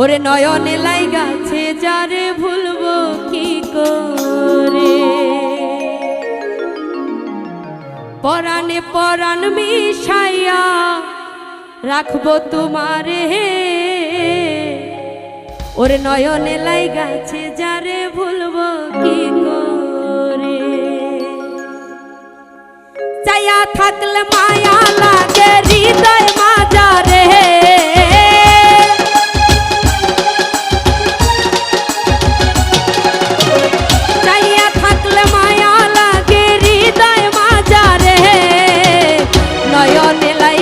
ওরে নয়নে লাইগাছে যারে ভুলবো কি করে, পরাণে পরাণ মিশাইয়া রাখবো তোমারে। ওরে নয়নে লাইগাছে যারে ভুলবো কি করে, চাইয়া থাকলে মায়া লাগে হৃদয় মাঝারে। চাইয়া থাকলে মায়া লাগে হৃদয় মাঝারে, নয়নে লাই